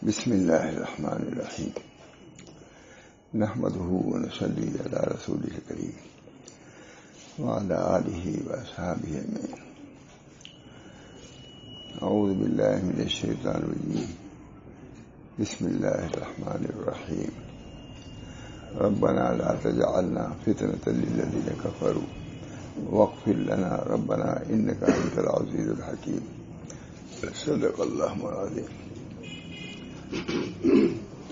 بسم اللہ الرحمن الرحیم نحمدہ ونصلی علی رسولہ الکریم وعلی آلہ واصحابہ اجمعین۔ اعوذ باللہ من الشیطان الرجیم، بسم اللہ الرحمن الرحیم۔ ربنا لا تجعلنا فتنة للذین کفروا واغفر لنا ربنا انک انت العزیز الحکیم۔ صدق اللہ العظیم۔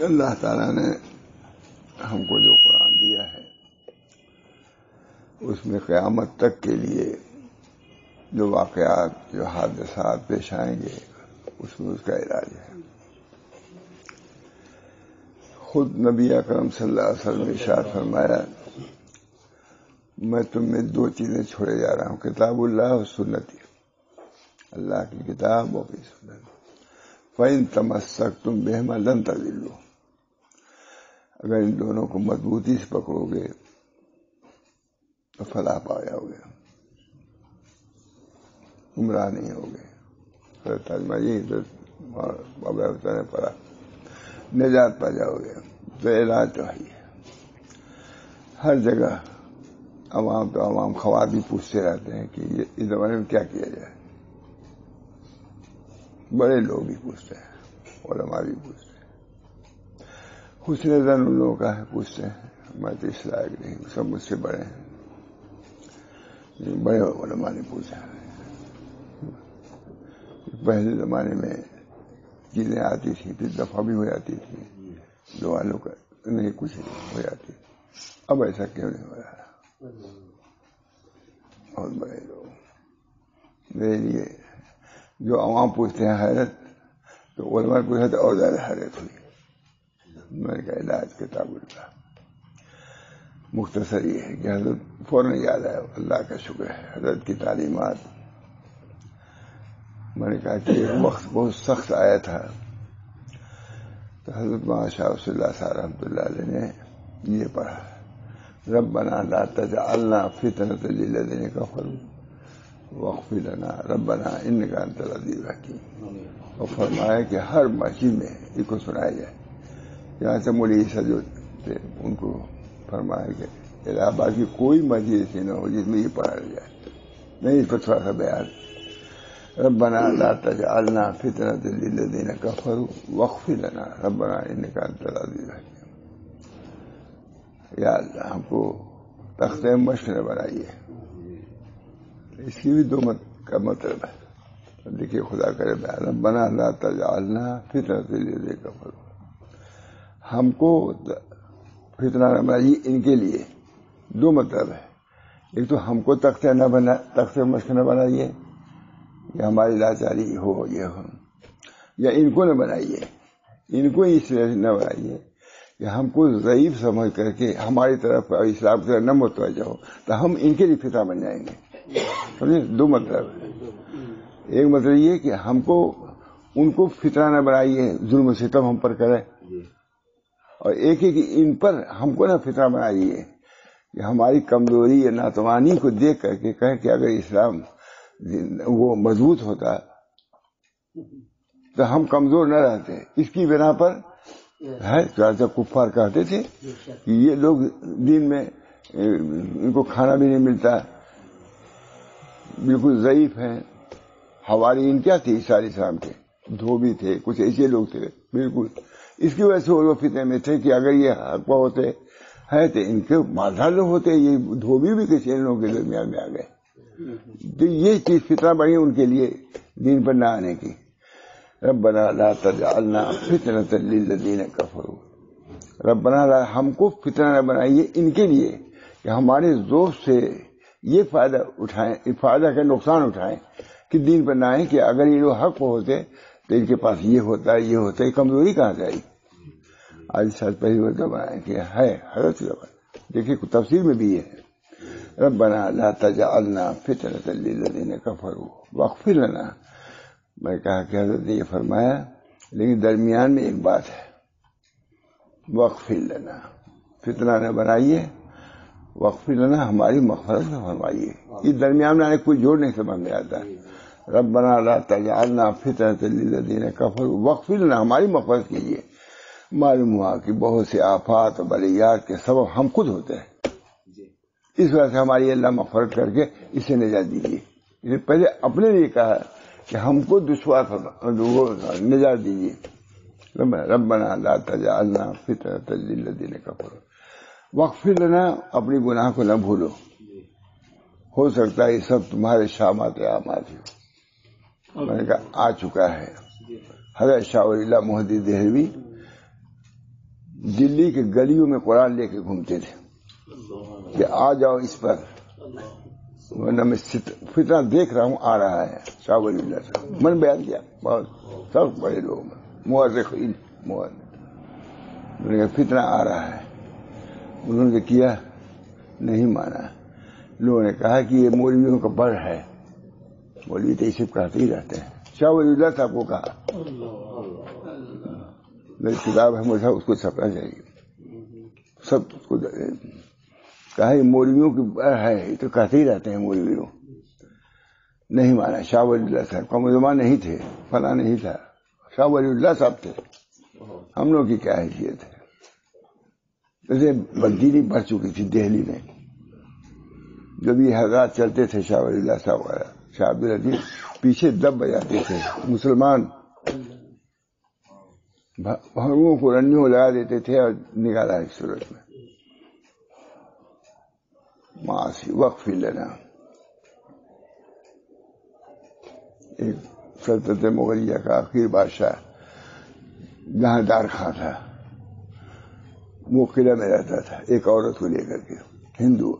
اللہ تعالیٰ نے ہم کو جو قرآن دیا ہے اس میں قیامت تک کے لیے جو واقعات، جو حادثات پیش آئیں گے اس میں اس کا علاج ہے۔ خود نبی اکرم صلی اللہ علیہ وسلم نے ارشاد فرمایا، میں تم میں دو چیزیں چھوڑے جا رہا ہوں، کتاب اللہ و سنتی، اللہ کی کتاب اور کی سنت۔ فَإِن تَمَسَّكْتُم بِهِمَا لَن تَضِلُّوا، اگر ان دونوں کو مضبوطی سے پکڑو گے تو فلاح پا جاؤ گے، گمراہ نہیں ہوگے۔ حضرت ترجمہ نے پڑھا، نجات پا جاؤ گے۔ تو علاج تو ہے، ہر جگہ عوام خواب بھی پوچھتے رہتے ہیں کہ اس زمانے میں کیا کیا جائے۔ بڑے لوگ بھی پوچھتے ہیں، علماء بھی پوچھتے ہیں، حسن زن ان لوگوں کا ہے، پوچھتے ہیں۔ میں تو اس لائق نہیں، سب مجھ سے بڑے ہیں، بڑے علماء نے پوچھا۔ پہلے زمانے میں چیزیں آتی تھی، پھر دفعہ بھی ہو جاتی تھی، دو والوں کا نہیں کچھ ہو جاتی۔ اب ایسا کیوں نہیں ہو رہا؟ بہت بڑے لوگ میرے لیے جو عوام پوچھتے ہیں حیرت، تو علماء پوچھتے اور زیادہ حیرت ہوئی۔ میں نے کہا علاج کتاب اللہ۔ مختصر یہ ہے کہ حضرت فوراً یاد آیا، اللہ کا شکر ہے، حضرت کی تعلیمات۔ میں نے کہا کہ ایک وقت بہت سخت آیا تھا تو حضرت مولانا شاہ رسول اللہ صاحب رحمۃ اللہ علیہ نے یہ پڑھا، ربنا لا تجعلنا فتنة للذین کفروا واغفر لنا ربنا انک انت العزیز الحکیم۔ اور فرمایا کہ ہر مسجد میں اس کو سنایا جائے۔ یہاں سے مولوی عیسیٰ جو تھے ان کو فرمایا کہ الہ آباد کی کوئی مسجد ایسی نہ ہو جس میں یہ پڑھا جائے۔ نہیں، اس پر تھوڑا سا بیان، ربنا لا تجعلنا فتنة للذین کفروا واغفر لنا ربنا انک انت العزیز الحکیم۔ یا اللہ ہم کو تخت مشق نہ بنائیے۔ اس کی بھی دو کا مطلب ہے، دیکھیے خدا کرے بیان، ربنا لا تجعلنا فتنة للذین کفروا، ہم کو فتنہ نہ بنائیے ان کے لیے۔ دو مطلب ہے، ایک تو ہم کو تخت مشق نہ بنائیے، یا ہماری لاچاری ہو یہ ہو، یا ان کو نہ بنائیے، ان کو اس طرح نہ بنائیے کہ ہم کو ضعیف سمجھ کر کے ہماری طرف اسلام کی طرف نہ متوجہ ہو تو ہم ان کے لیے فتنہ بن جائیں گے۔ سمجھے؟ دو مطلب ہے، ایک مطلب یہ کہ ہم کو ان کو فتنہ نہ بنائیے، ظلم و ستم ہم پر کرے، اور ایک ہے کہ ان پر ہم کو نہ فتنہ بنائیے کہ ہماری کمزوری یا ناتوانی کو دیکھ کر کے کہے کہ اگر اسلام وہ مضبوط ہوتا تو ہم کمزور نہ رہتے۔ اس کی بنا پر ہے جب کفار کہتے تھے کہ یہ لوگ دین میں ان کو کھانا بھی نہیں ملتا، بالکل ضعیف ہیں۔ حواریین کیا تھے عیسیٰ علیہ السلام کے؟ دھوبی تھے، کچھ ایسے لوگ تھے بالکل۔ اس کی وجہ سے وہ فتنے میں تھے کہ اگر یہ حق پہ ہوتے ہے تو ان کے مالدار لوگ ہوتے، یہ دھوبی بھی کسی ان لوگوں کے درمیان میں آ گئے۔ تو یہ چیز فتنہ بنی ان کے لیے دین پر نہ آنے کی۔ ربنا لا تجعلنا فتنة للذین کفروا، ربنا لا، ہم کو فتنہ نہ بنائیے ان کے لیے کہ ہمارے زور سے یہ فائدہ اٹھائیں، فائدہ کا نقصان اٹھائیں کہ دین پر نہ آئیں کہ اگر یہ لوگ حق ہوتے تو ان کے پاس یہ ہوتا ہے، یہ ہوتا ہے، کمزوری کہاں سے آئی؟ آج سال پہلی بار بنایا کہ ہے حضرت زبان، دیکھیے تفسیر میں بھی یہ ہے، ربنا لا تجعلنا فتنة للذین کفروا واغفر لنا۔ میں کہا کہ حضرت نے یہ فرمایا، لیکن درمیان میں ایک بات ہے، واغفر لنا، فتنہ نہ بنائیے، واغفر لنا، ہماری مغفرت نہ فرمائیے۔ اس درمیان میں کوئی جوڑ نہیں سمجھ میں آتا، ربنا لا تجعلنا فتنة للذین کفروا واغفر لنا، ہماری مغفرت کیجیے۔ معلوم ہوا کہ بہت سے آفات اور بلیات کے سبب ہم خود ہوتے ہیں، اس وجہ سے ہماری اللہ مغفرت کر کے اسے نجات دیجیے۔ پہلے اپنے لیے کہا کہ ہم کو دشوار نجات دیجیے۔ ربنا لا تجعلنا فتنة للذین کفروا واغفر لنا، اپنی گناہ کو نہ بھولو، ہو سکتا ہے یہ سب تمہارے شامات اعمال ہو۔ میں نے کہا آ چکا ہے۔ حضرت شاہ ولی اللہ محدث دہلوی دلی کے گلیوں میں قرآن لے کے گھومتے تھے کہ آ جاؤ اس پر، ورنہ میں فتنہ دیکھ رہا ہوں آ رہا ہے۔ شاہ ولی اللہ سے میں نے بیان کیا، بہت سب بڑے لوگ مورخین میں نے کہا فتنہ آ رہا ہے۔ انہوں نے کیا نہیں مانا، لوگوں نے کہا کہ یہ مولویوں کا بڑ ہے، مولوی تو اسے کہتے ہی رہتے ہیں۔ شاہ ولی اللہ صاحب کو کہا، میری کتاب ہے مجھے اس کو چھپنا چاہیے، سب اس کو کہا یہ مولویوں کی بڑ ہے، یہ تو کہتے ہی رہتے ہیں مولویوں۔ نہیں مانا۔ شاہ ولی اللہ صاحب کا مسلمان نہیں تھے، فلاں نہیں تھا، شاہ ولی اللہ صاحب تھے، ہم لوگ کی کیا حیثیت ہے۔ جیسے بددینی بڑھ چکی تھی دہلی میں، جب یہ حضرات چلتے تھے شاہ ولی اللہ صاحب والا، شاہ عبدالعزیز پیچھے دب بجاتے تھے، مسلمان بھروں کو رنیوں لگا دیتے تھے اور نکالا اس صورت میں۔ معاصی واغفر لنا۔ ایک سلطنت مغلیہ کا آخری بادشاہ جہاں دار خان تھا، وہ قلعہ میں رہتا تھا ایک عورت کو لے کر کے، ہندو،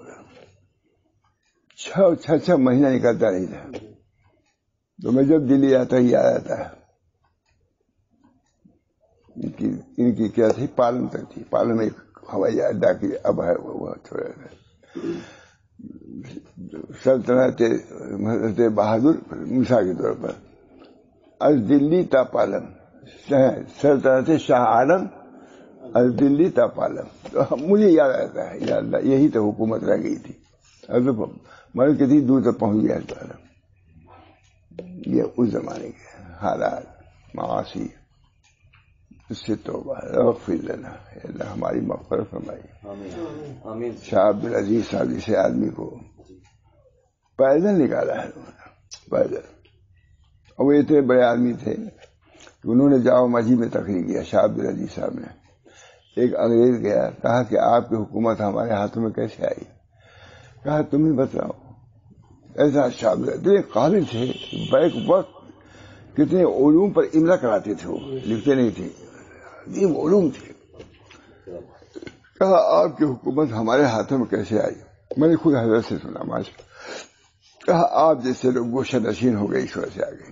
6 مہینہ نکلتا نہیں تھا۔ تو میں جب دلی آتا ہی آیا تھا، ان کی کیا تھی، پالن تک تھی، پالن میں ایک ہوائی اڈا کی اب ہے وہ تھوڑا سلطنت حضرت بہادر مثال کے طور پر از دلی تا پالن، سلطنت شاہ عالم از دلی تا پالن۔ تو مجھے یاد آتا ہے، یا اللہ یہی تو حکومت رہ گئی تھی، میں کتنی دور تک پہنچ گیا تھا۔ یہ اس زمانے کے حالات، معاشی، اس سے توبہ، اغفر لنا، اللہ ہماری مغفرت فرمائی۔ شاہ عبدالعزیز صاحب جیسے آدمی کو پیدل نکالا ہے پیدل، اور وہ اتنے بڑے آدمی تھے کہ انہوں نے جامع مسجد میں تقریر کیا۔ شاہ عبدالعزیز صاحب نے، ایک انگریز گیا، کہا کہ آپ کی حکومت ہمارے ہاتھوں میں کیسے آئی؟ کہا تم ہی بتاؤ۔ ایسا شاہ عبدالعزیز قابل تھے، بیک وقت کتنے علوم پر املا کراتے تھے، وہ لکھتے نہیں تھے، عظیم علوم تھے۔ کہا آپ کی حکومت ہمارے ہاتھوں میں کیسے آئی؟ میں نے خود حضرت سے سنا، ماشاء۔ کہا آپ جیسے لوگ گوشہ نشین ہو گئے، اس وجہ سے آ گئے،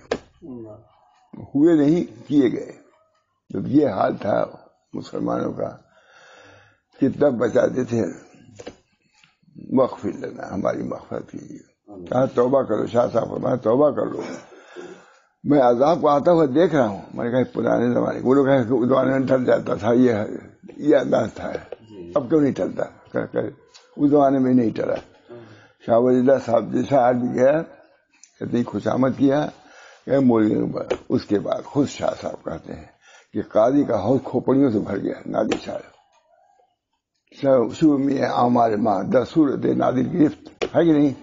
ہوئے نہیں کیے گئے۔ جب یہ حال تھا مسلمانوں کا، کتنا بچاتے تھے، واغفر لنا، ہماری مغفرت کیجیے۔ کہا توبہ کرو، شاہ صاحب فرمایا توبہ کر لو، میں عذاب کو آتا ہوا دیکھ رہا ہوں۔ میں نے کہا پرانے زمانے وہ لوگ اس زمانے میں ٹل جاتا تھا، یہ انداز تھا، اب کیوں نہیں ٹلتا؟ اس زمانے میں نہیں ٹلا۔ شاہ ولی اللہ صاحب جیسا آدمی گیا، اتنی خوشامد کیا کہ مولوی، اس کے بعد خود شاہ صاحب کہتے ہیں کہ قاضی کا حوض کھوپڑیوں سے بھر گیا۔ نادر صاحب شروع میں اعمال ماں دستور دے نادر گرفت ہے کہ نہیں؟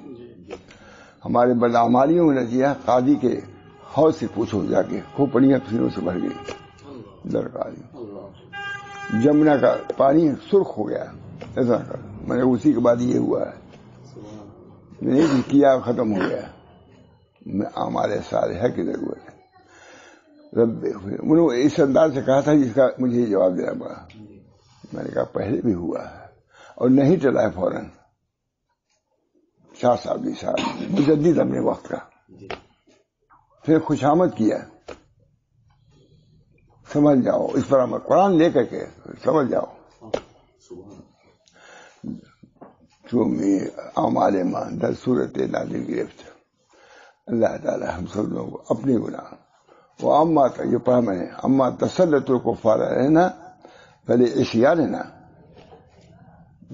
ہمارے بدعمالیوں میں نتیجہ قاضی کے حوض سے پوچھو جا کے، کھوپڑیاں پسینوں سے بھر گئی۔ در قاضی جمنا کا پانی سرخ ہو گیا، ایسا کر۔ میں نے اسی کے بعد یہ ہوا ہے، نہیں کیا ختم ہو گیا، ہمارے صالحہ کی ضرورت ہے۔ انہوں نے اس انداز سے کہا تھا جس کا مجھے یہ جواب دینا پڑا۔ میں نے کہا پہلے بھی ہوا ہے اور نہیں چلا ہے فوراً۔ شاہ صاحب جی صاحب مجدد اپنے وقت کا، پھر خوشامد کیا، سمجھ جاؤ اس پر عمل، قرآن لے کر کے سمجھ جاؤ۔ اعمال ماں در صورت نادر گرفت، اللہ تعالی ہم سب لوگوں کو اپنے گناہ وہ اما تک یہ پڑھا میں نے، اما تسلط کو فارا رہنا پہلے عشیاء لینا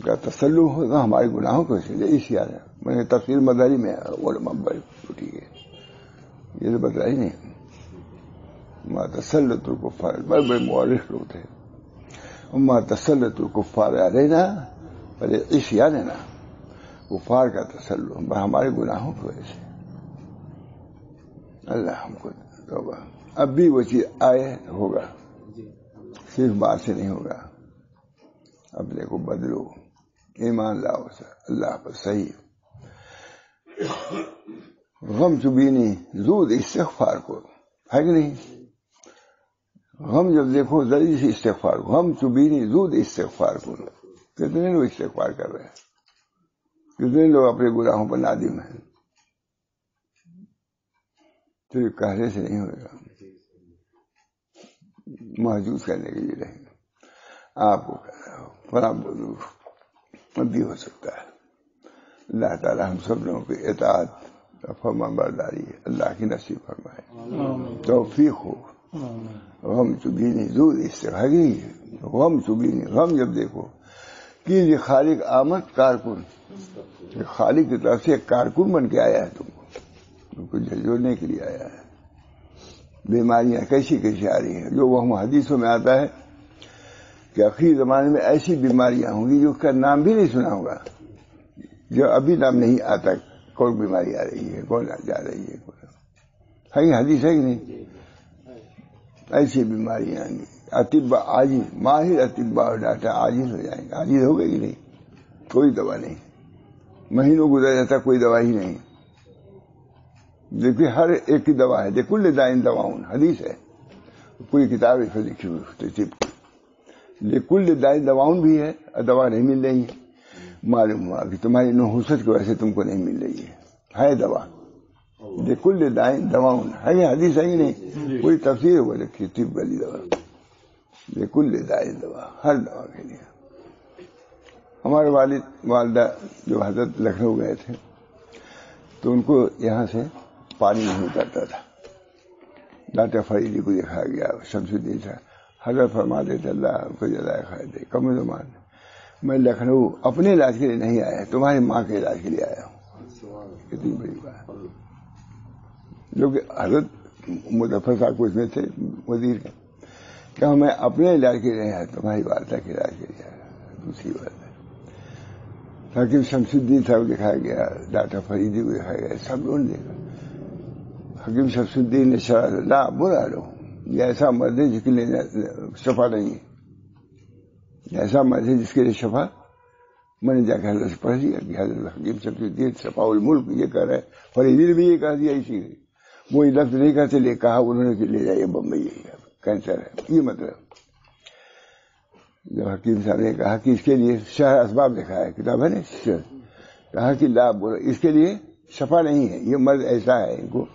کا تسلط ہوگا ہمارے گناہوں کو، اس لیے عشیاء ہے۔ میں نے تفسیر مداری میں علماء بڑی ٹھیک ہے، یہ تو بتایا ہی نہیں. ما تسلط الکفار، بڑے بڑے مورخ لوگ تھے. ما تسلط الکفار علینا فلعصیاننا، کفار کا تسلط ہمارے گناہوں کی وجہ سے. اللہ ہم کو توبہ. اب بھی وہ چیز آئے ہوگا، صرف بات سے نہیں ہوگا. اپنے کو بدلو، ایمان لاؤ اللہ پر صحیح. غم چبینی زود استغفار کو، ہے کہ نہیں؟ غم جب دیکھو ذریعے سے استغفار کو. غم چبینی زود استغفار کو. کتنے لوگ استغفار کر رہے ہیں، کتنے لوگ اپنے گناہوں پر نادم ہیں. صرف کہنے سے نہیں ہوگا، محسوس کرنے کے لیے رہے گا. آپ کو فلاں بھی ہو سکتا ہے. اللہ تعالی ہم سب لوگوں کی اطاعت فرما برداری اللہ کی نصیب فرمائے، توفیق ہو. غم چبینی زود استغفار. غم چبینی، غم جب دیکھو کہ یہ خالق آمد کارکن، خالق کی طرف سے ایک کارکن بن کے آیا ہے، تم کو جھنجھوڑنے کے لیے آیا ہے. بیماریاں کیسی کیسی آ رہی ہیں، جو وہ ہم حدیثوں میں آتا ہے کہ آخری زمانے میں ایسی بیماریاں ہوں گی جو اس کا نام بھی نہیں سنا ہوگا، جو ابھی نام نہیں آتا کون بیماری آ رہی ہے، کون جا رہی ہے. ہے حدیث ہے کہ نہیں؟ ایسی بیماریاں آئیں گی. اطباء عاجز، ماہر اطباء اور ڈاکٹر عاجز ہو جائیں گے. عاجز ہو گئی نہیں، کوئی دوا نہیں. مہینوں گزر جاتا کوئی دوا ہی نہیں. دیکھیے ہر ایک کی دوا ہے. لکل دائن دواؤن، حدیث ہے، پوری کتاب ہے لکھی ہوئی. لکل دائن دواؤن بھی ہے، دوا نہیں مل رہی ہے. معلوم ہوا کہ تمہاری نحوست کی وجہ سے تم کو نہیں مل رہی ہے دوا. لکل دائن دواؤن ہے، حدیث ہے ہی نہیں، پوری تفسیر ہوا لکھی طب والی دوا. لکل دائن دوا، ہر دوا کے لیے. ہمارے والد والدہ جو حضرت لکھنؤ گئے تھے تو ان کو یہاں سے پانی نہیں اترتا تھا. ڈاکٹر فریدی کو دکھایا گیا، شمس الدین تھا. حضرت فرماتے تھے اللہ ان کو جزائے خیر دے، کم زمان میں لکھنؤ اپنے علاج کے لیے نہیں آیا، تمہاری ماں کے علاج کے لیے آیا ہوں. کتنی بڑی بات. جو کہ حضرت مظفر صاحب کو اس میں تھے وزیر کے، کہ میں اپنے علاج کے لیے نہیں آیا، تمہاری والدہ کے علاج کے لیے آیا. دوسری بات ہے حکیم شمس الدین صاحب کو دکھایا گیا، ڈاکٹر فریدی کو دکھایا گیا، سب لوگوں نے دیکھا. حکیم شمس الدین نے شرح لا برا لو، یہ ایسا مرض ہے جس کے لیے شفا نہیں ہے، ایسا مرض ہے جس کے لیے شفا. میں نے جا کے حضرت سے پڑھ لیا کہ حضرت حکیم شمس الدین شفاء الملک یہ کہہ رہے ہیں. فریدی نے بھی یہ کہہ دیا، اسی وہ لفظ نہیں کہتے لے کہا انہوں نے کہ لے جائیے بمبئی، کینسر ہے. یہ مطلب جب حکیم صاحب نے کہا کہ اس کے لیے شرح اسباب لکھا ہے، کتاب ہے نا، کہا کہ لا اس کے لیے شفا نہیں ہے، یہ مرض ایسا ہے ان کو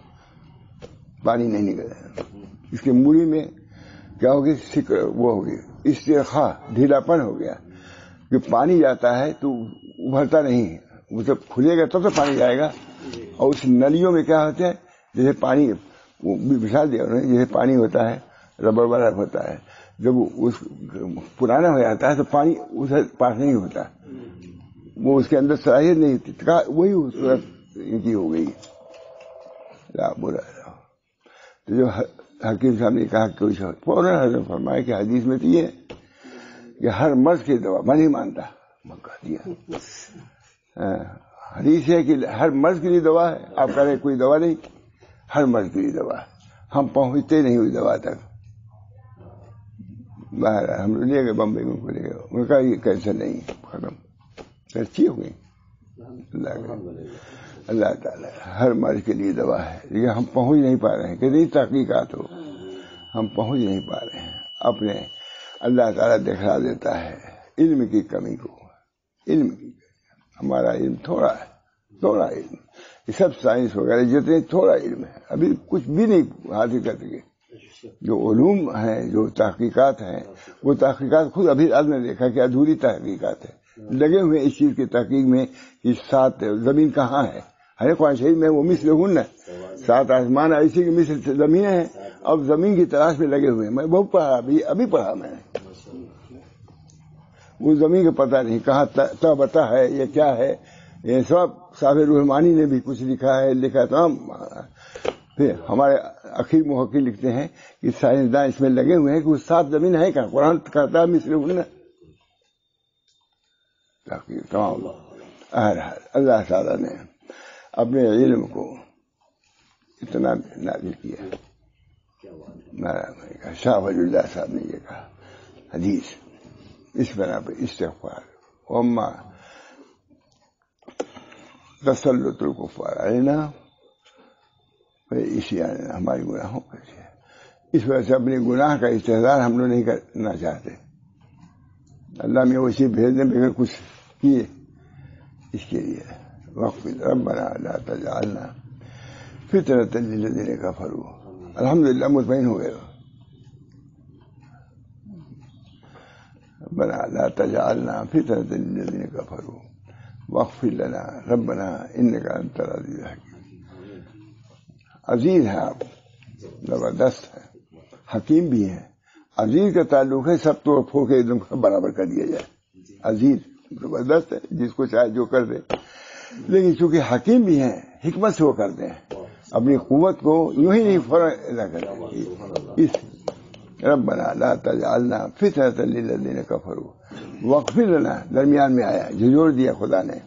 پانی نہیں نکلا. اس کے مولی میں کیا ہوگی، وہ ہوگی استرخاء، ڈھیلا پن ہو گیا کہ پانی جاتا ہے تو ابھرتا نہیں ہے. وہ جب کھلے گا تب تو پانی جائے گا. اور اس نلیوں میں کیا ہوتا ہے، جیسے پانی مثال دیا انہوں نے، جیسے پانی ہوتا ہے ربڑ والا ہوتا ہے، جب اس پرانا ہو جاتا ہے تو پانی اسے پاس نہیں ہوتا، وہ اس کے اندر صلاحیت نہیں ہوتی. وہی صورت ان کی ہو گئی. تو جو حکیم صاحب نے کہا کہ فوراً حضرت فرمایا کہ حدیث میں تو یہ ہے کہ ہر مرض کی دوا، میں نہیں مانتا، میں کہہ دیا حدیث ہے کہ ہر مرض کے لیے دوا ہے. آپ کہہ رہے کوئی دوا نہیں، ہر مرض کے لیے دوا ہے. ہم پہنچتے نہیں ہوئی دوا تک. باہر ہم لے گئے بمبئی میں، لے گئے، انہوں نے کہا یہ کینسر نہیں ہے، ختم، اچھی ہو گئی. اللہ تعالیٰ ہر مرض کے لیے دوا ہے، لیکن ہم پہنچ نہیں پا رہے ہیں. کتنی تحقیقات ہو، ہم پہنچ نہیں پا رہے ہیں. اپنے اللہ تعالیٰ دکھا دیتا ہے علم کی کمی کو. علم کی ہمارا علم تھوڑا ہے، تھوڑا علم. یہ سب سائنس وغیرہ جتنے تھوڑا علم ہے، ابھی کچھ بھی نہیں حاصل کر سکے. جو علوم ہیں، جو تحقیقات ہیں، وہ تحقیقات خود ابھی آج نے دیکھا کہ ادھوری تحقیقات ہے. لگے ہوئے اس چیز کی تحقیق میں کہ سات زمین کہاں ہے. ہر قرآن شریف میں وہ مثل ہن ہے، 7 آسمان ایسی کی مثل زمینیں ہیں. اب زمین کی تلاش میں لگے ہوئے ہیں. میں بہت پڑھا، ابھی پڑھا میں نے. وہ زمین کا پتہ نہیں کہاں تبتا ہے، یہ کیا ہے. یہ سب صاحب روحمانی نے بھی کچھ لکھا ہے، لکھا تمام پھر ہمارے اخیر محقق لکھتے ہیں کہ سائنسداں اس میں لگے ہوئے ہیں کہ وہ 7 زمین ہے کیا؟ قرآن کہتا ہے مثل تمام اللہ تعالیٰ نے اپنے علم کو اتنا نازل کیا. شاہ ولی اللہ صاحب نے یہ کہا حدیث اس بنا پہ استغفار وما تسلط الکفار علینا اسی ہماری گناہوں پر. اس وجہ سے اپنے گناہ کا استحضار ہم لوگ نہیں کرنا چاہتے. اللہ میں وہی بھیجنے بغیر کچھ کیے. اس کے لیے وقف ربنا لا تجعلنا فتنة للذین کفروا. الحمدللہ مطمئن ہو گئے. ربنا لا تجعلنا فتنة للذین کفروا واغفر لنا ربنا انک انت العزیز الحکیم. عزیز ہے آپ، زبردست ہے، حکیم بھی ہے. عزیز کا تعلق ہے سب توڑ پھوڑ کے ایک دم برابر کر دیا جائے. عزیز زبردست ہے، جس کو چاہے جو کر دے. لیکن چونکہ حکیم بھی ہیں، حکمت سے وہ کرتے ہیں. اپنی قوت کو یوں ہی نہیں فرق نہ کرتے. اس ربنا لا تجعلنا فتنة للذین کفروا واغفر لنا درمیان میں آیا، جھجوڑ دیا خدا نے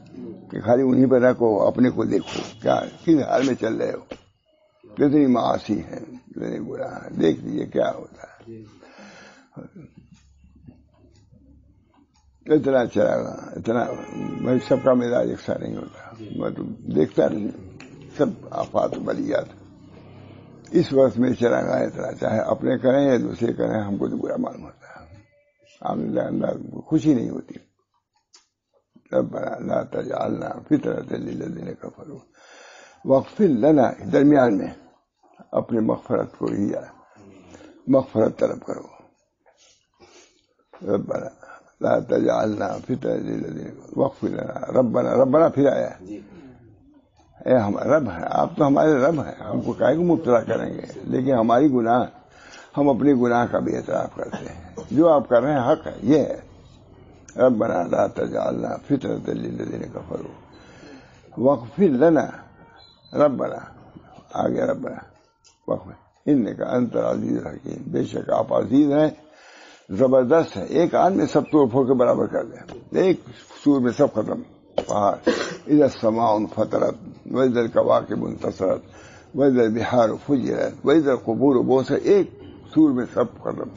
کہ خالی انہیں پہ رکھو، اپنے کو دیکھو کیا کس حال میں چل رہے ہو. کتنی معاصی ہے، کتنے گناہ ہیں، دیکھ لیجیے کیا ہوتا ہے. اتنا چلا اتنا میں سب کا مزاج یکساں نہیں ہوتا. میں تو دیکھتا نہیں سب آفات و بلیات. اس وقت میں چلا گیا اتنا، چاہے اپنے کریں یا دوسرے کریں، ہم کو تو برا معلوم ہوتا ہے. انداز خوشی نہیں ہوتی. ربنا لا تجعلنا فتنة للذین کفروا واغفر لنا، درمیان میں اپنے مغفرت کو ہی مغفرت طلب کرو. ربنا لا تجعلنا فتنة للذین واغفر لنا ربنا. ربنا پھر آیا، اے ہمارا رب ہے، آپ تو ہمارے رب ہیں، ہم کو کائے کو مبتلا کریں گے. لیکن ہماری گناہ، ہم اپنے گناہ کا بھی اعتراف کرتے ہیں. جو آپ کر رہے ہیں حق ہے، یہ ہے. ربنا لا تجعلنا فتنة للذین کفروا واغفر لنا ربنا. آگے ربنا واغفر انک انت العزیز الحکیم. بے شک آپ عزیز ہیں، زبردست ہے. ایک آن میں سب توڑ پھوڑ کے برابر کر دیں. ایک سور میں سب ختم. پہاڑ اذا السماء انفطرت واذا الکواکب انتصرت واذا البحار فجرت واذا القبور بعثرت. ایک سور میں سب ختم.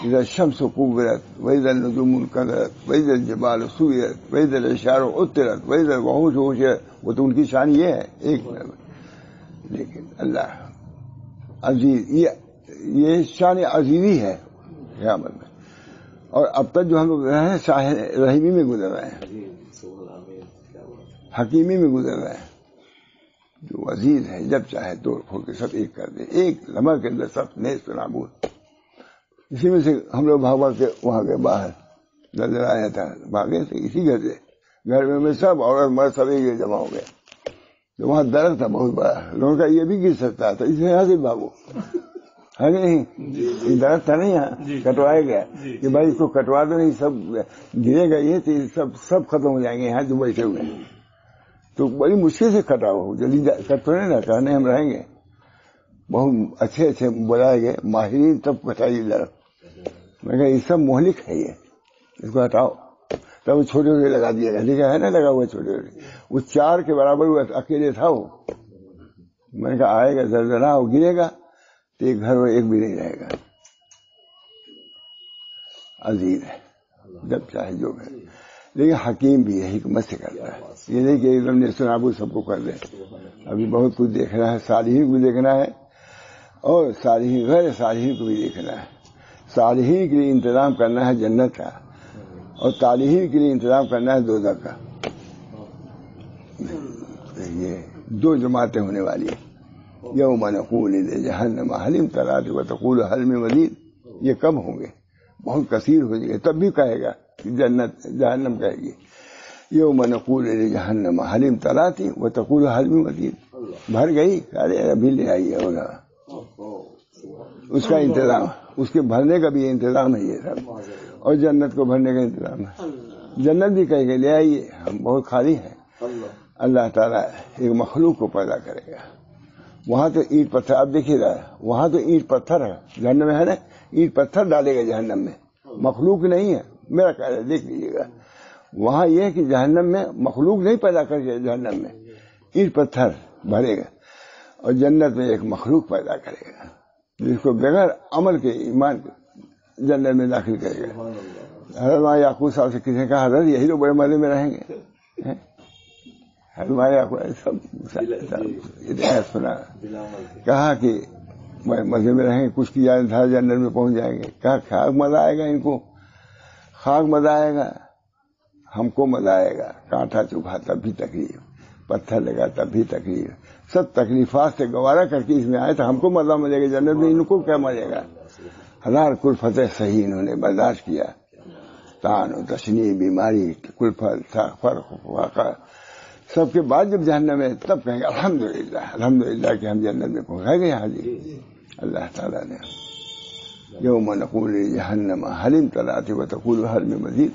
اذا الشمس كورت واذا النجوم انكدرت واذا الجبال سيرت واذا العشار عطرت واذا الوحوش حشرت. وہ تو ان کی شان یہ ہے ایک. لیکن اللہ عزیز، یہ شان عزیزی ہے قیامت میں. اور اب تک جو ہم لوگ رہے ہیں شاہ رحیمی میں گزر رہے ہیں، حکیمی میں گزر رہے ہیں. جو عزیز ہے جب چاہے توڑ پھوڑ کے سب ایک کر دے، ایک لمحہ کے اندر سب نیست و نابود. اسی میں سے ہم لوگ بھاگ کے وہاں کے باہر نظر آیا تھا. بھاگے تھے اسی گھر سے، گھر میں سب عورت مرد سب ایک جمع ہو گئے. تو وہاں درخت تھا بہت بڑا، لوگوں کا یہ بھی گر سکتا تھا، اس میں یہاں سے بھاگو ہے نہیں. درخت تھا نہیں یہاں، کٹوایا گیا کہ بھائی اس کو کٹوا دو، نہیں سب گرے گا. یہ سب ختم ہو جائیں گے یہاں جو بیٹھے ہوئے ہیں. تو بڑی مشکل سے کٹاؤ، جلدی کٹ نہیں رہتا. کہنے ہم رہیں گے. بہت اچھے اچھے بلائے گئے ماہرین، تب کٹائی درخت. میں کہا یہ سب مہلک ہے، یہ اس کو ہٹاؤ. تب وہ چھوٹے چھوٹے لگا دیا گیا. دیکھا ہے نا لگا ہوا چھوٹے چھوٹے. وہ 4 کے برابر وہ اکیلے تھا. وہ میں نے کہا آئے گا زلزلہ، وہ گرے گا تو ایک گھر ایک بھی نہیں رہے گا. عزیز ہے جب چاہے جو ہے. لیکن حکیم بھی ہے، حکمت سے کرتا ہے. یہ نہیں کہ ایک دم نے سنابو سب کو کر دے. ابھی بہت کچھ دیکھنا ہے. صالحین کو بھی دیکھنا ہے اور صالحین غیر صالحین کو بھی دیکھنا ہے. صالحین کے لیے انتظام کرنا ہے جنت کا، اور طالحین کے لیے انتظام کرنا ہے دوزخ کا. یہ 2 جماعتیں ہونے والی ہیں. یوم نقول لجہنم هل امتلأت وتقول هل من مزید. یہ کب ہوں گے؟ بہت کثیر ہو جائے گا. تب بھی کہے گا جنت، جہنم کہے گی یوم نقول لجہنم هل امتلأت وتقول هل من مزید. بھر گئی، ارے ابھی لے آئیے. ہوگا اس کا انتظام، اس کے بھرنے کا بھی انتظام ہے یہ سب. اور جنت کو بھرنے کا انتظام ہے. جنت بھی کہے گا لے آئیے، ہم بہت خالی ہیں. اللہ تعالیٰ ایک مخلوق کو پیدا کرے گا وہاں تو اینٹ پتھر، آپ دیکھیے گا وہاں تو اینٹ پتھر ہے، جہنم میں ہے نا، اینٹ پتھر ڈالے گا جہنم میں، مخلوق نہیں ہے، میرا کہہ رہا ہے دیکھ لیجیے گا. وہاں یہ ہے کہ جہنم میں مخلوق نہیں پیدا کر کے، جہنم میں اینٹ پتھر بھرے گا، اور جنت میں ایک مخلوق پیدا کرے گا جس کو بغیر عمل کے ایمان جنت میں داخل کرے گا. حضرت یعقوب صاحب سے کسی نے کہا حضرت یہی تو بڑے مزے میں رہیں گے. حضرت یعقوب سب سنا، کہا کہ مزے میں رہیں گے، کچھ کیا تھا جنت میں پہنچ جائیں گے. کہا خاک مزہ آئے گا ان کو، خاک مزہ آئے گا، ہم کو مزہ آئے گا. کانٹا چبھا تب بھی تکلیف، پتھر لگا تب بھی تکلیف، سب تکلیفات سے گوارا کر کے اس میں آئے تو ہم کو مزہ ملے گا جنت میں، ان کو کیا ملے گا. ہزار کلفت صحیح انہوں نے برداشت کیا، تان و تشنی، بیماری، کلفت، فرق، واقع، سب کے بعد جب جہنم میں تب کہیں گے الحمدللہ الحمدللہ کہ ہم جنت میں پہنچ گئے. حاضر اللہ تعالیٰ نے یوم نقول لجہنم هل امتلأت وتقول هل من مزید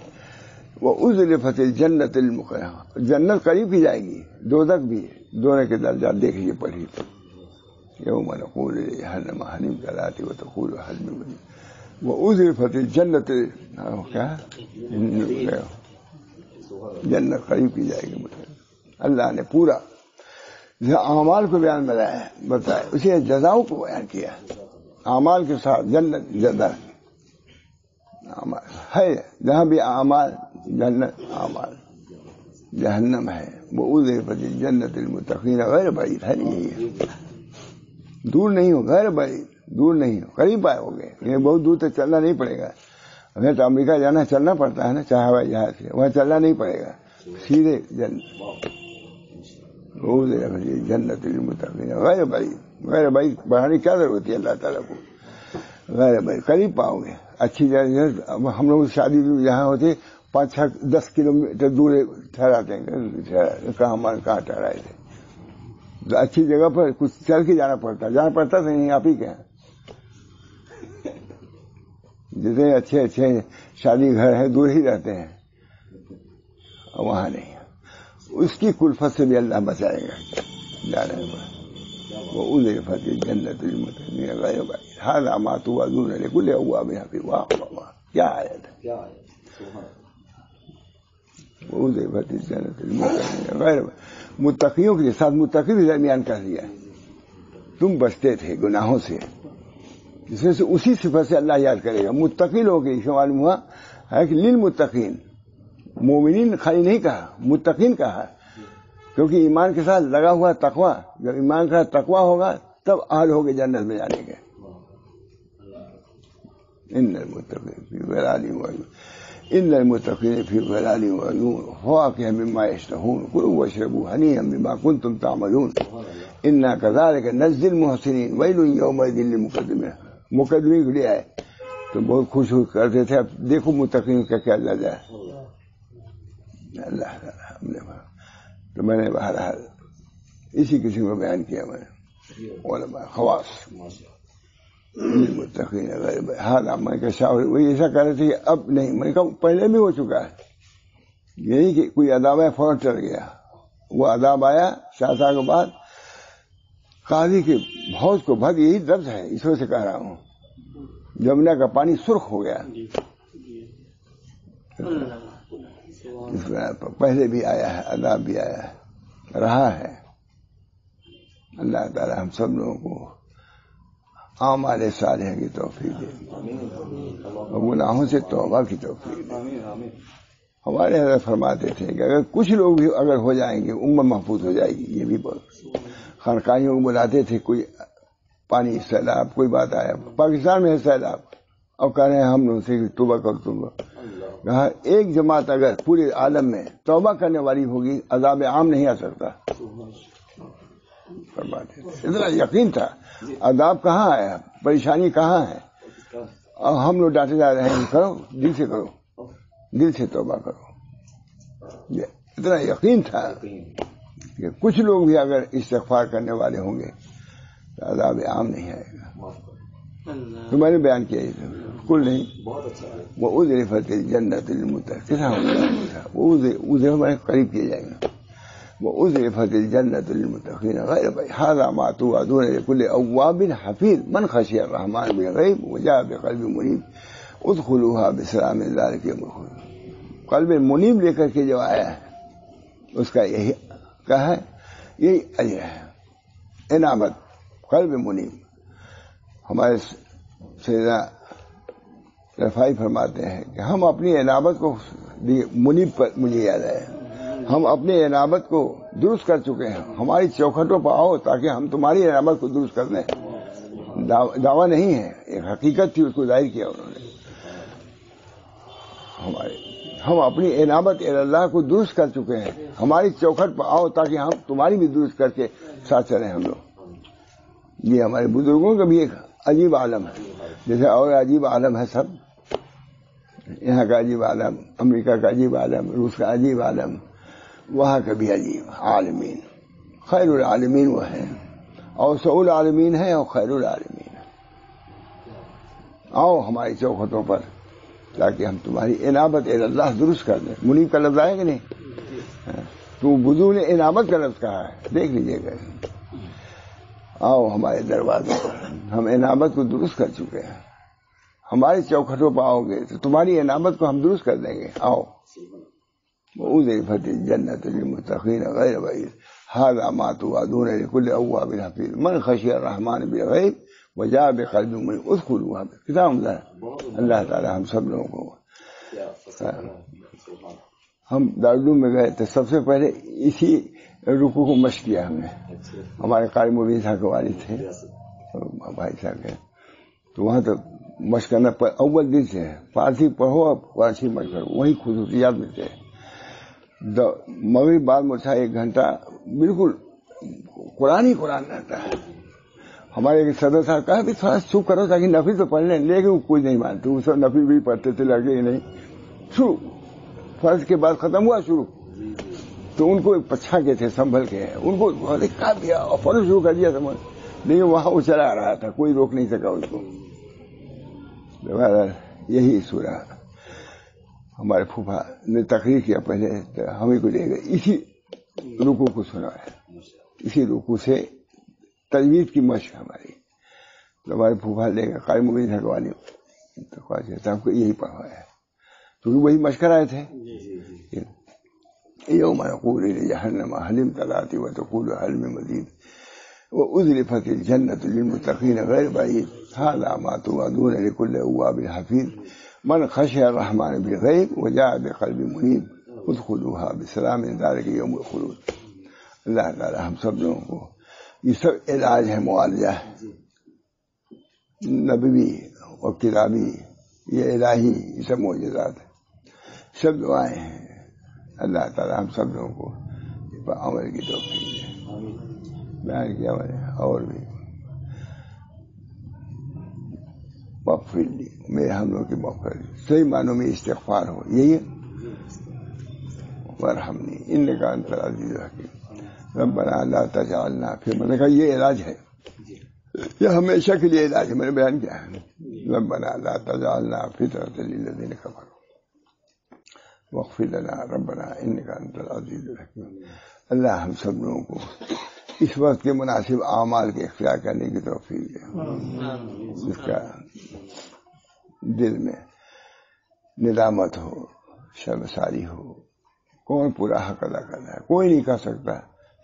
وأزلفت الجنت المقربہ، جنت قریب کی جائے گی، دوزخ بھی، دونوں کے درجات دیکھ لیجیے پڑھی. یوم نقول لجہنم هل امتلأت وتقول هل من مزید وأزلفت الجنت، کیا جنت قریب کی جائے گی. اللہ نے پورا اعمال کو بیان بتایا، اسی جزاؤں کو بیان کیا. اعمال کے ساتھ جنت جزا ہے، جہاں بھی اعمال جنت، اعمال جہنم ہے. وہ اُزلفت الجنت المتقین، غیر بعید ہے، نہیں ہے، دور نہیں ہو، غیر بعید، دور نہیں ہو، قریب آئے ہو گئے. یہ بہت دور تک چلنا نہیں پڑے گا. ہمیں تو امریکہ جانا چلنا پڑتا ہے نا، چاہے ہوائی جہاز سے، وہاں چلنا نہیں پڑے گا، سیدھے جنت. جنت المتقین غیر بعید، غیر بعید بڑھانے کی کیا ضرورت ہے اللہ تعالیٰ کو. غیر بعید قریب پاؤ گے. اچھی جگہ اب ہم لوگ شادی جہاں ہوتے 5-10 کلومیٹر دور ٹھہراتے ہیں، کہاں ٹھہرائے تھے. اچھی جگہ پر کچھ چل کے جانا پڑتا، جانا پڑتا تھا نہیں، آپ ہی کہیں جتنے اچھے اچھے شادی گھر ہیں دور ہی رہتے ہیں، وہاں نہیں. اس کی کلفت سے بھی اللہ بچائے گا جانے میں. وہ اُزلفت الجنت المتقین غیر بعید ھذا ما توعدون لکل اواب حفیظ. واہ واہ کیا آیت ہے. وہ اُزلفت الجنت المتقین غیر بعید، متقیوں کے ساتھ متقی بھی درمیان کر دیا. تم بچتے تھے گناہوں سے، جس میں سے اسی صفت سے اللہ یاد کرے گا. متقی لوگ اس سے معلوم ہوا ہے کہ للمتقین، مومنین خالی نہیں کہا، متقین کہا، کیونکہ ایمان کے ساتھ لگا ہوا تقویٰ. جب ایمان کا تقویٰ ہوگا تب اہل ہوگے جنت میں جانے کے. ان المتقین فی ظلال وعیون، ان المتقین فی ظلال وعیون فواکہ مما یشتہون کلوا واشربوا ہنیئا بما کنتم تعملون انا کذالک نجزی المحسنین ویل یومئذ للمکذبین. مقدمین کے لیے آئے تو بہت خوش ہو کرتے تھے. اب دیکھو متقین کا کیا درجہ ہے. اللہ ہم نے تو میں نے بہرحال اسی قسم کو بیان کیا. میں نے علماء خواص متقین غیر بعید ھذا میں کہ شاور وہی ایسا کہہ رہے تھے کہ اب نہیں. میں نے کہا پہلے بھی ہو چکا ہے، یہی کہ کوئی عذاب ہے فوراً چل گیا. وہ عذاب آیا شاہ کے بعد قاضی کے حوض کو بھگ، یہی درد ہے، اس وجہ سے کہہ رہا ہوں. جمنا کا پانی سرخ ہو گیا. پہلے بھی آیا ہے، عذاب بھی آیا ہے، رہا ہے. اللہ تعالی ہم سب لوگوں کو اعمال صالحہ کی توفیق دے اور گناہوں سے توبہ کی توفیق دے. ہمارے حضرت فرماتے تھے کہ اگر کچھ لوگ بھی اگر ہو جائیں گے امت محفوظ ہو جائے گی. یہ بھی بہت خانقاہیوں کو بلاتے تھے، کوئی پانی سیلاب کوئی بات آیا، پاکستان میں ہے سیلاب، اور کہہ رہے ہیں ہم لوگ سے توبہ کر توبہ. کہا ایک جماعت اگر پورے عالم میں توبہ کرنے والی ہوگی عذاب عام نہیں آ سکتا. اتنا یقین تھا. عذاب کہاں آیا، پریشانی کہاں ہے، اور ہم لوگ ڈانٹے جا رہے ہیں کرو دل سے، کرو دل سے توبہ کرو. اتنا یقین تھا کہ کچھ لوگ بھی اگر استغفار کرنے والے ہوں گے تو عذاب عام نہیں آئے گا. تو میں نے بیان کیا کل نہیں. وہ اُزلفت الجنت للمتقین، وہ ادھر ہمارے قریب کیے جائیں گے. وأزلفت الجنة للمتقين غير بعيد هذا ما توعدون لكل أواب حفيظ من خشي الرحمن بالغيب وجاء بقلب منيب ادخلوها بسلام ذلك يوم الخلود. قلب منیب لے کر کے جو آیا ہے اس کا یہی کہا ہے، یہی اجر ہے، انابت قلب منیب. ہمارے سیدنا رفاعی فرماتے ہیں کہ ہم اپنی انابت کو منیب پر مجھے یاد ہے، ہم اپنی انابت کو درست کر چکے ہیں، ہماری چوکھٹوں پر آؤ تاکہ ہم تمہاری انابت کو درست کر دیں. دعویٰ نہیں ہے، ایک حقیقت تھی، اس کو ظاہر کیا انہوں نے. ہم اپنی انابت اللہ کو درست کر چکے ہیں، ہماری چوکھٹ پر آؤ تاکہ ہم تمہاری بھی درست کر کے ساتھ چلیں ہم لوگ. یہ ہمارے بزرگوں کا بھی ایک عجیب عالم ہے، جیسے اور عجیب عالم ہے سب، یہاں کا عجیب عالم، امریکہ کا عجیب عالم، روس کا عجیب عالم، وہاں کا بھی عجیب عالمین. خیر العالمین وہ ہے، اوسع العالمین ہے اور خیر العالمین ہے. آؤ ہماری چوکھٹوں پر تاکہ ہم تمہاری انابت اللہ درست کر دیں. منیب کا لفظ آئے کہ نہیں؟ تو بزرگ نے انابت کا لفظ کہا ہے، دیکھ لیجیے گا. آؤ ہمارے دروازے پر، ہم انابت کو درست کر چکے ہیں، ہماری چوکھٹوں پر آؤ گے تو تمہاری انابت کو ہم درست کر دیں گے. آؤ. وأزلفت الجنة للمتقين غير بعيد هذا ما توعدون لكل أواب حفيظ من خشي الرحمن بالغيب وجاء بقلب منيب ادخلوها کتاب اللہ تعالی ہم سب لوگوں کو. ہم دارالعلوم میں گئے تو سب سے پہلے اسی رکوع کو مشق کیا ہم نے. ہمارے قاری مبین صاحب کے والد تھے بھائی صاحب کے، تو وہاں تو مشق کرنا اول دن سے ہے. فارسی پڑھو اور فارسی مشق کرو، وہی خصوصیات ملتے ہیں. مغرب بعد مرچا 1 گھنٹہ بالکل قرآن ہی قرآن رہتا ہے. ہمارے ایک صدر صاحب کہا بھی تھوڑا چپ کرو تاکہ نفل تو پڑھ لیں، لیکن وہ کوئی نہیں مانتے. وہ سب نفل بھی پڑھتے تھے، لگے ہی نہیں. شروع فرض کے بعد ختم ہوا شروع، تو ان کو پچھا کے تھے سنبھل کے، ان کو کہا دیا اور فوراً شروع کر دیا سمجھ. لیکن وہاں وہ چلا رہا تھا، کوئی روک نہیں سکا اس کو. یہی سورہ ہمارے پھوپھا نے تقریر کیا پہلے، ہمیں کو لے گئے اسی رکوع کو سنا ہے. اسی رکوع سے تجوید کی مشق ہماری، تو ہمارے پھوپھا لے گئے قاری مبین صاحب والی، تو خواجہ صاحب کو یہی پڑھوایا ہے کیونکہ وہی مشق کرائے تھے. یوم یقول لجہنم هل امتلأت وتقول هل من مزید وأزلفت الجنة للمتقين غير بعيد هذا ما توعدون لكل أواب حفيظ من خشي الرحمن بالغيب وجاء بقلب منيب ادخلوها بسلام ذلك يوم الخلود. اللہ تعالی ہم سب لوگوں کو یہ سب علاج ہے، معالجہ ہے، نبوی اور کتابی، یہ الہی، یہ سب معجزات ہیں، سب دعائیں ہیں. اللہ تعالی ہم سب لوگوں کو عمل کی توفیق دے. بیان کیا میں نے اور بھی مغفر لی، میرے ہم لوگوں کی مغفرت، صحیح معنوں میں استغفار ہو، یہی ہے. وارحمنی انک انت العزیز الحکیم ربنا لا تجعلنا، پھر میں نے کہا یہ علاج ہے، یہ ہمیشہ کے لیے علاج ہے. میں نے بیان کیا ہے ربنا لا تجعلنا فتنة للذین کفروا واغفر لنا ربنا انک انت العزیز الحکیم. اللہ ہم سب لوگوں کو اس وقت کے مناسب اعمال کے اختیار کرنے کی توفیق دے، جس کا دل میں ندامت ہو، شرمساری ہو. کون پورا حق ادا کر رہا ہے؟ کوئی نہیں کہہ سکتا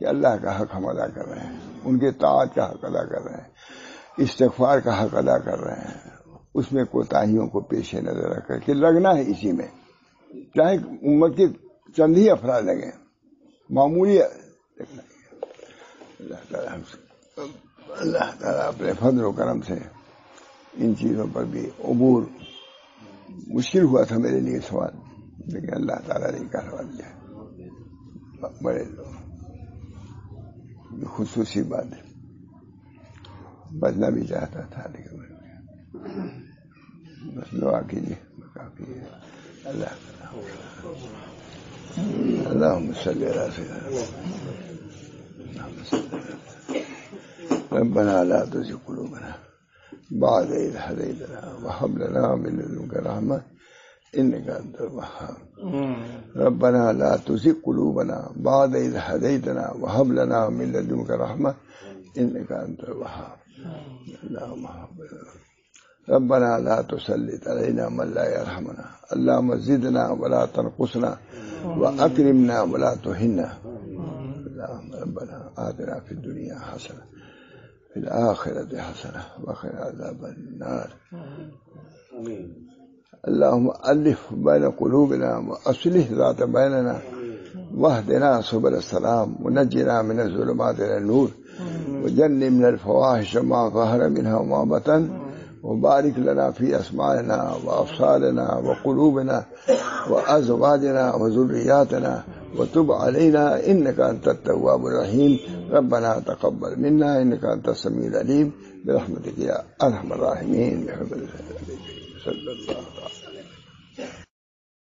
کہ اللہ کا حق ہم ادا کر رہے ہیں، ان کے طاعت کا حق ادا کر رہے ہیں، استغفار کا حق ادا کر رہے ہیں. اس میں کوتاہیوں کو پیش نظر رکھ کر کے لگنا ہے اسی میں، چاہے امت کے چند ہی افراد لگیں، معمولی. اللہ تعالیٰ اپنے فضل و کرم سے ان چیزوں پر بھی عبور. مشکل ہوا تھا میرے لیے سوال، لیکن اللہ تعالیٰ نے کروا دیا. بڑے لوگ خصوصی بات ہے، بچنا بھی چاہتا تھا لیکن بس دعا کیجیے کافی ہے. اللہ اللہم صلی علی سیدنا ربنا لا تزغ قلوبنا بعد إذ هديتنا وهب لنا من لدنك رحمة إنك أنت الوهاب ربنا لا تزغ قلوبنا بعد إذ هديتنا وهب لنا من لدنك رحمة إنك أنت الوهاب اللهم ربنا لا تسلط علينا من لا يرحمنا اللهم زدنا ولا تنقصنا وأكرمنا ولا تهنا اللهم ربنا آتنا في الدنيا حسنة في الآخرة حسنة وقنا عذاب النار اللهم ألف بين قلوبنا وأصلح ذات بيننا واهدنا سبل السلام ونجنا من الظلمات إلى النور وجنبنا الفواحش ما ظهر منها وما بطن وبارك لنا في أسماعنا وأبصارنا وقلوبنا وأزواجنا وذرياتنا وتب علينا إنك أنت التواب الرحيم ربنا تقبل منا إنك أنت السميع العليم برحمتك يا أرحم الراحمين صلى الله عليه وسلم.